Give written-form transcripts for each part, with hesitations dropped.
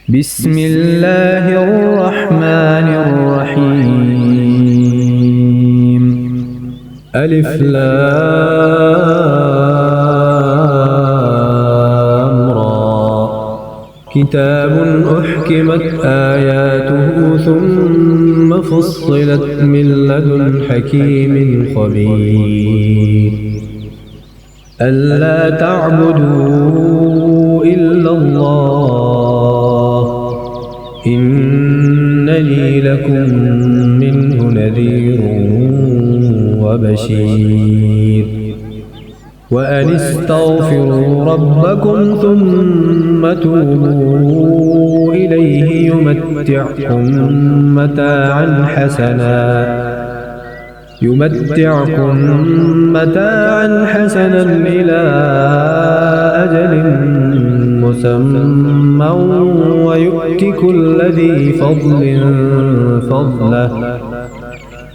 بسم الله الرحمن الرحيم. ألف لام را. كتاب أحكمت آياته ثم فصلت من لدن حكيم خبير. ألا تعبدوا إلا الله إنني لكم منه نذير وبشير. وأن استغفروا ربكم ثم توبوا إليه يمتعكم متاعا حسنا إلى أجل مسمى ويؤت كل ذي فضل فضله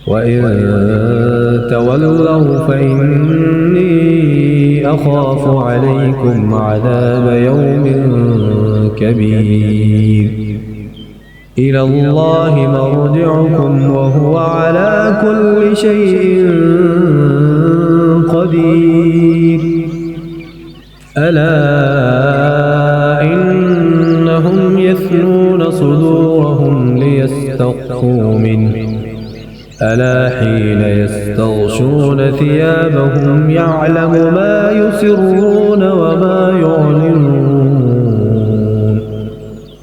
وإن تولوا فإني أخاف عليكم عذاب يوم كبير. إلى الله مرجعكم وهو على كل شيء قدير. ألا إنهم يثنون صدورهم ليستخفوا منه ألا حين يستغشون ثيابهم يعلم ما يسرون وما يعلنون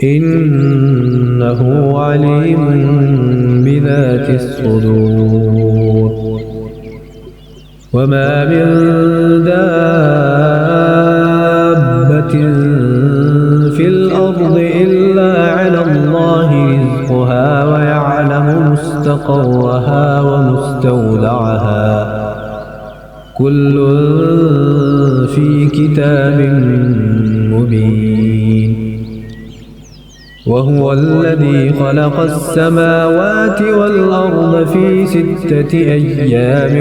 إنه عليم بذات الصدور. وما من دابة في الأرض إلا على الله رزقها ويعلم مستقرها ومستودعها كل في كتاب مبين. وهو الذي خلق السماوات والأرض في 6 أيام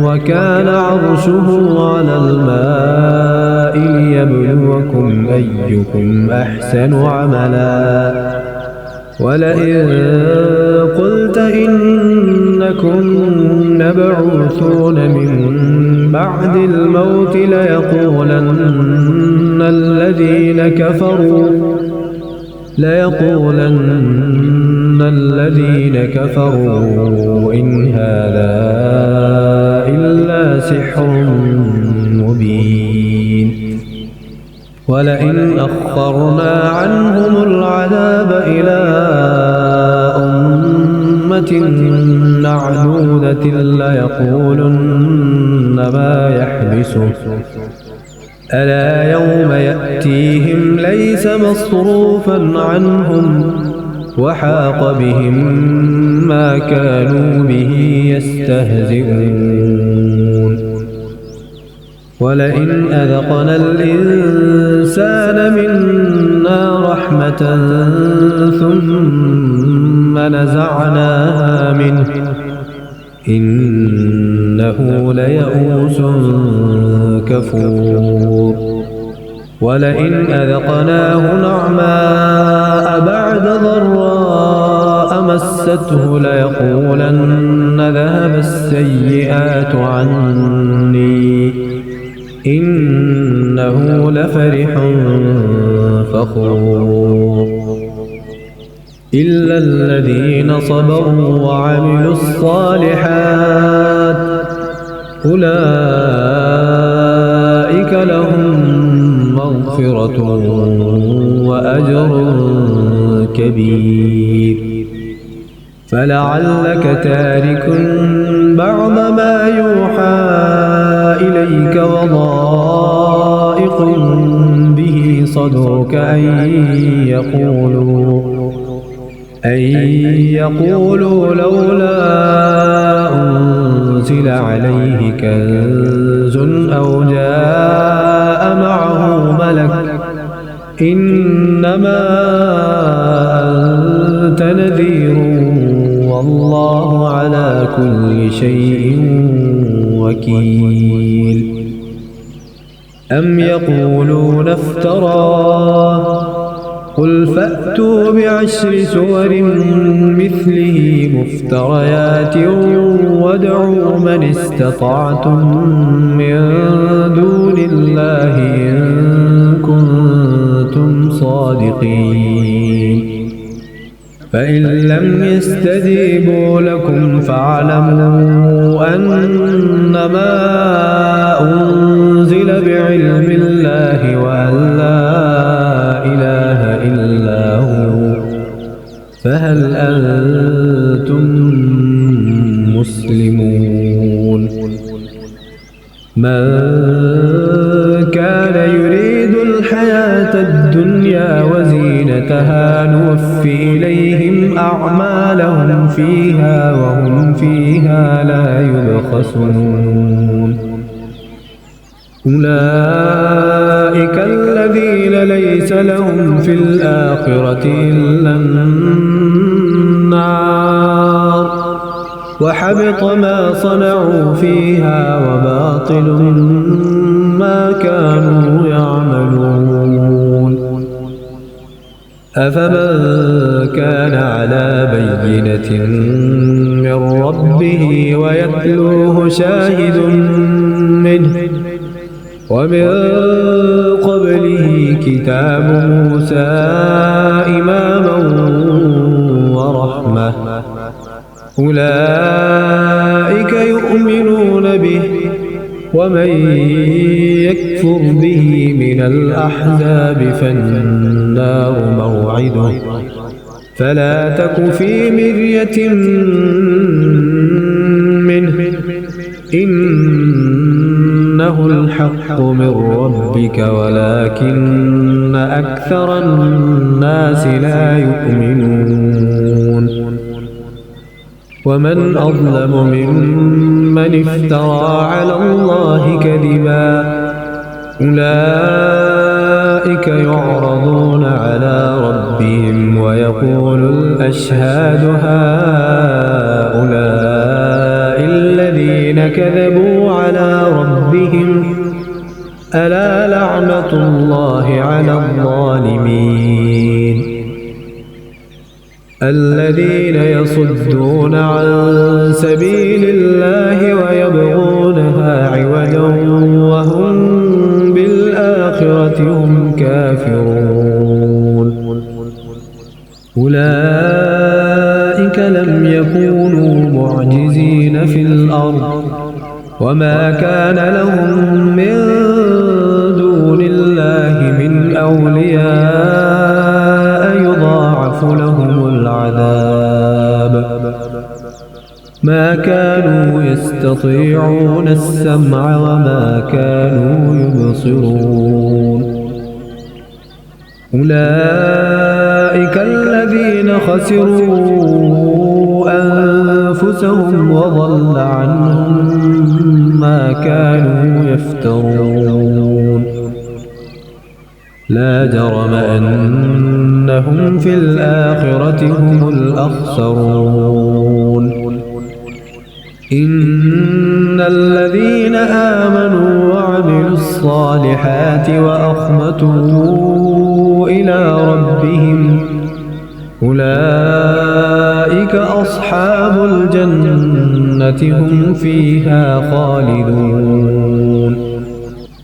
وكان عرشه على الماء ليبلوكم أيكم أحسن عملا. ولئن قلت إنكم مبعوثون من بعد الموت ليقولن الذين كفروا إن هذا إلا سحر مبين. ولئن أخرنا عنهم العذاب إلى أمة معدودة ليقولن ما يحبسه ألا يوم يأتيهم ليس مصروفا عنهم وحاق بهم ما كانوا به يستهزئون. ولئن أذقنا الإنسان منا رحمة ثم نزعناها منه إنه ليئوس كفور. ولئن أذقناه نعماء بعد ضراء مسته ليقولن ذهب السيئات عني إنه لفرح فخور. إلا الذين صبروا وعملوا الصالحات أولئك لهم مغفرة وأجر كبير. فلعلك تارك بعض ما يوحى إليك وضائق به صدرك أن يقولوا لولا أنزل عليه كنز أو جاء معه ملك إنما أنت نذير والله على كل شيء وكيل. أم يقولون افتراه قل فأتوا ب10 سور مثله مفتريات وادعوا من استطعتم من دون الله إن كنتم صادقين فإن لم يستجيبوا لكم فاعلموا أنما أنزل بعلم الله وأن لا إله إلا هو فهل أنتم مسلمون من كان يريد الحياة الدنيا وزينتها نوفي إليهم أعمالهم فيها وهم فيها لا يبخسون أولئك الذين ليس لهم في الآخرة إلا النار وحبط ما صنعوا فيها وباطل ما كانوا يعملون أفمن كان على بينة من ربه ويتلوه شاهد منه ومن قبله كتاب موسى إماما ورحمة أولئك يؤمنون به ومن يكفر به من الأحزاب فالنار موعده فلا تك في مرية منه إنه الحق من ربك ولكن أكثر الناس لا يؤمنون ومن أظلم ممن افترى على الله كذبا أولئك يعرضون على ربهم ويقول الأشهاد هؤلاء الذين كذبوا على ربهم ألا لعنة الله على الظالمين الذين يصدون عن سبيل الله ويبغونها عوجا وهم بالآخرة هم كافرون أولئك لم يكونوا معجزين في الأرض وما كان لهم من دون الله من أولياء يضاعف لهم العذاب ما كانوا يستطيعون السمع وما كانوا يبصرون أولئك الذين خسروا أنفسهم وضل عنهم ما كانوا يفترون لا جرم أنهم في الآخرة هم الأخسرون إن الذين آمنوا وعملوا الصالحات وأخبتوا إلى ربهم أولئك أصحاب الجنة هم فيها خالدون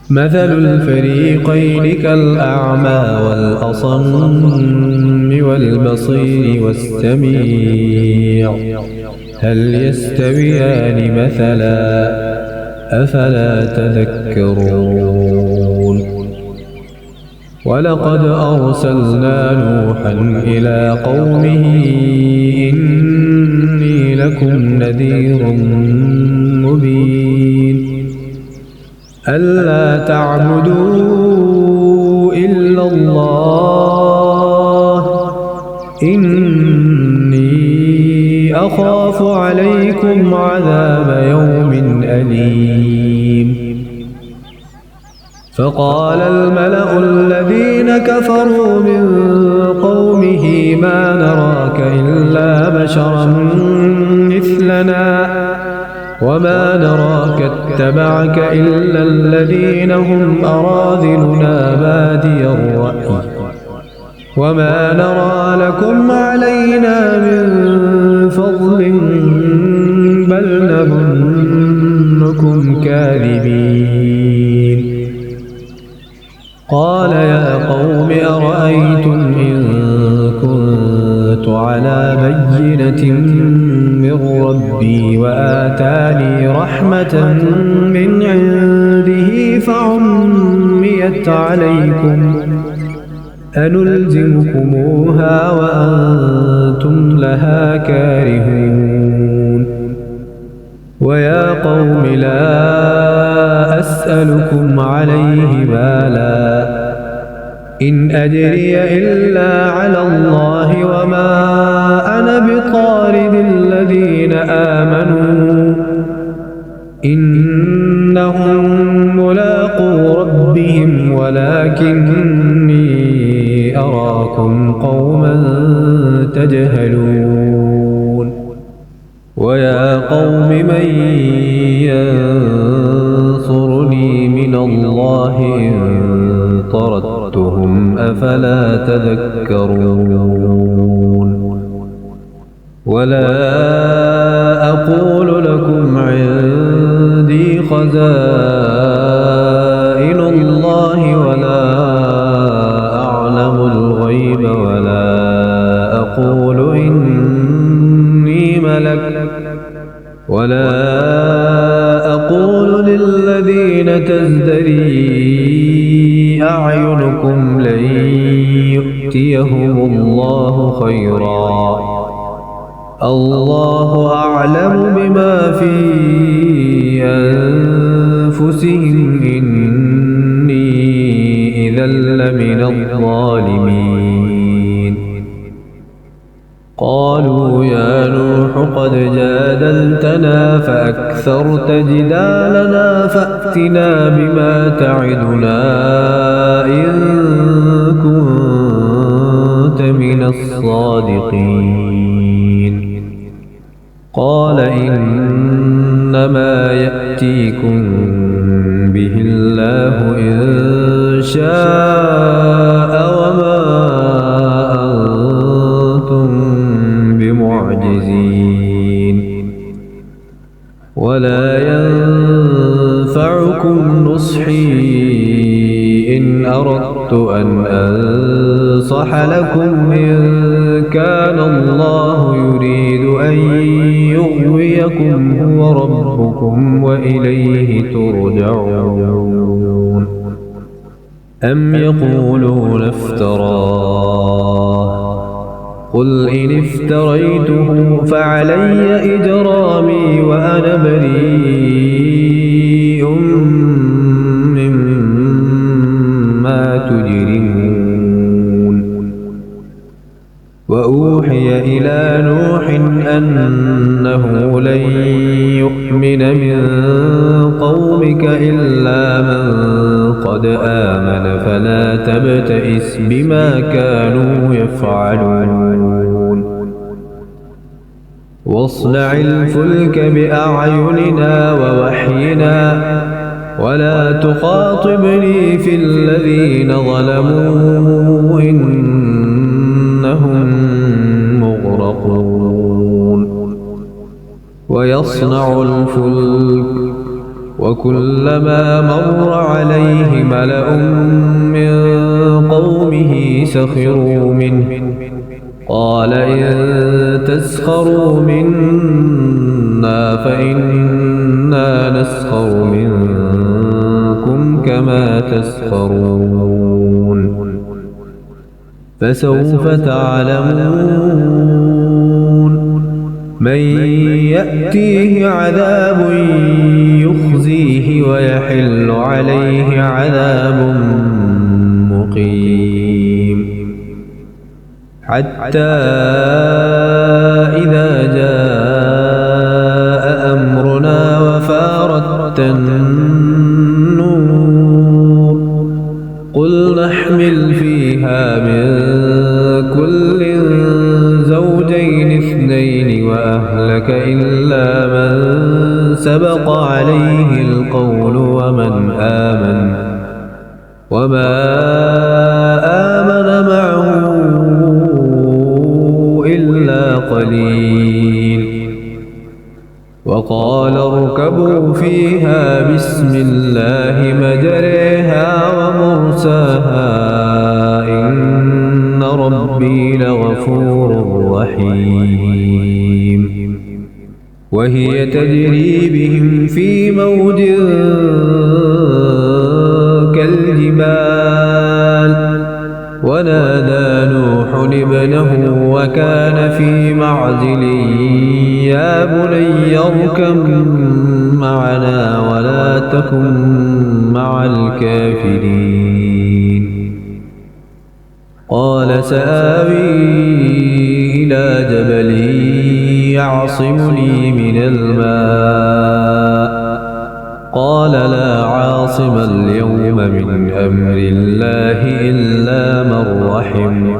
مثل الفريقين كالأعمى والأصم والبصير والسميع هل يستويان مثلا أفلا تذكرون ولقد أرسلنا نوحا إلى قومه إني لكم نذير مبين ألا تعبدوا إلا الله إني أخاف عليكم عذاب يوم أليم فقال الملأ الذين كفروا من قومه ما نراك إلا بشرا مثلنا وما نراك اتبعك إلا الذين هم أراذلنا بادي الرأي وما نرى لكم علينا من فضل بل نظنكم كاذبين. قال يا قوم أرأيتم إن كنت على بينة من ربي وآتاني رحمة من عنده فعميت عليكم أنلزمكموها وأنتم لها كارهون. ويا قوم لا أسألكم عليه مالا إن أجري إلا على الله وما أنا بطارد الذين آمنوا إنهم ملاقو ربهم ولكني أراكم قوما تجهلون. ويا قوم من ينصرني من الله إن طردتهم أفلا تذكرون. ولا أقول لكم عندي خزائن الله ولا أعلم الغيب ولا أقول إني ملك ولا أقول للذين تزدري أعينكم لن يؤتيهم الله خيرا الله أعلم بما في أنفسهم إني إذا لمن الظالمين. قالوا يا نوح قد جادلتنا فأكثرت جدالنا فأتنا بما تعدنا إن كنت من الصادقين. قال إنما يأتيكم به الله إن شاء وما أنتم بمعجزين. ولا ينفعكم نصحي إن أردت أن أنصح لكم إن كان الله يريد أن يغويكم هو ربكم وإليه ترجعون. أم يقولون افتراه قل إن افتريته فعلي إجرامي وأنا بريء مما تجرمون. وأوحي إلى نوح أنه لن يؤمن من قومك إلا من قد آمن فلا تبتئس بما كانوا يفعلون. واصنع الفلك بأعيننا ووحينا ولا تخاطبني في الذين ظلموا إنهم مغرقون. ويصنع الفلك وكلما مر عليه ملأ من قومه سخروا منه قال إن تسخروا منا فإنا نسخر منكم كما تسخرون. فسوف تعلمون من يأتيه عذاب يخزيه ويحل عليه عذاب مقيم. حتى إذا جاء أمرنا وفارت النور قل نحمل فيها من كل زوجين اثنين وأهلك إلا من سبق عليه القول ومن آمن وما آمن معه فقال اركبوا فيها بسم الله مجريها ومرساها إن ربي لغفور رحيم. وهي تجري بهم في موج كالجبال ونادى نوح ابنه وكان في معزل يا بني اركب معنا ولا تكن مع الكافرين. قال سآوي إلى جبل يعصمني من الماء قال لا عاصم اليوم من أمر الله إلا من رحم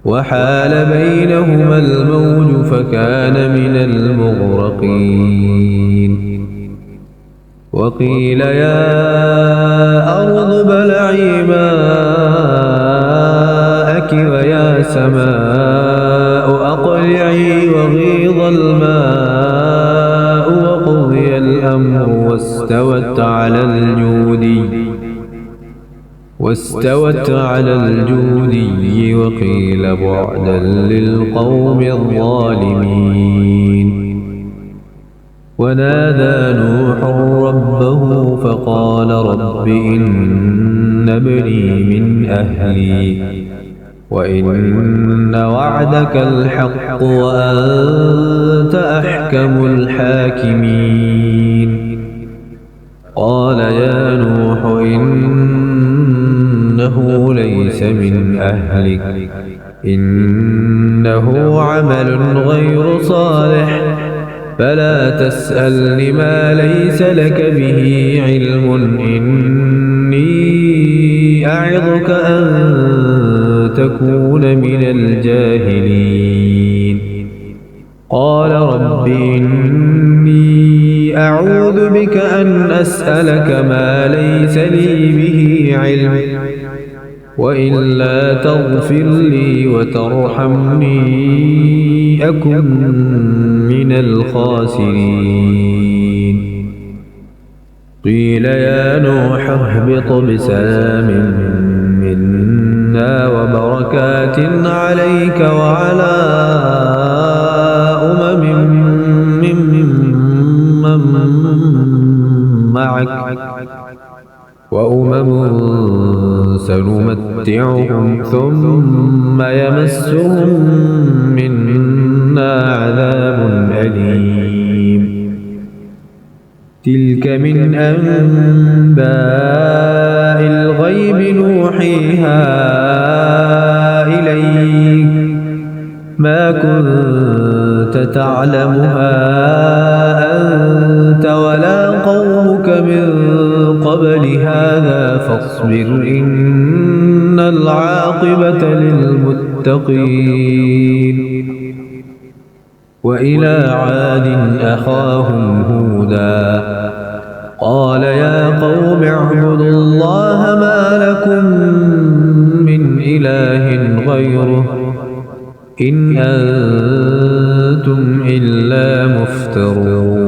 وحال بينهما الموج فكان من المغرقين. وقيل يا أرض بلعي ماءك ويا سماء أقلعي وغيض الماء وقضي الأمر واستوت على الجودي وقيل بعدا للقوم الظالمين. ونادى نوح ربه فقال رب إن ابني من أهلي وإن وعدك الحق وأنت أحكم الحاكمين. قال يا نوح إنه ليس من أهلك إنه عمل غير صالح فلا تسألني ما ليس لك به علم إني أعظك أن تكون من الجاهلين. قال رب إني أعوذ بك أن أسألك ما ليس لي به علم وإلا تغفر لي وترحمني أكن من الخاسرين. قيل يا نوح اهبط بسلام منا وبركات عليك وعلى معك وأمم سنمتعهم ثم يمسهم منا عذاب أليم. تلك من أنباء الغيب نوحيها إليك ما كنت تعلمها أنت ولا قومك من قبل هذا فاصبر إن العاقبة للمتقين. وإلى عاد أخاهم هودا قال يا قوم اعبدوا الله ما لكم من إله غيره إن أنتم إلا مفترون.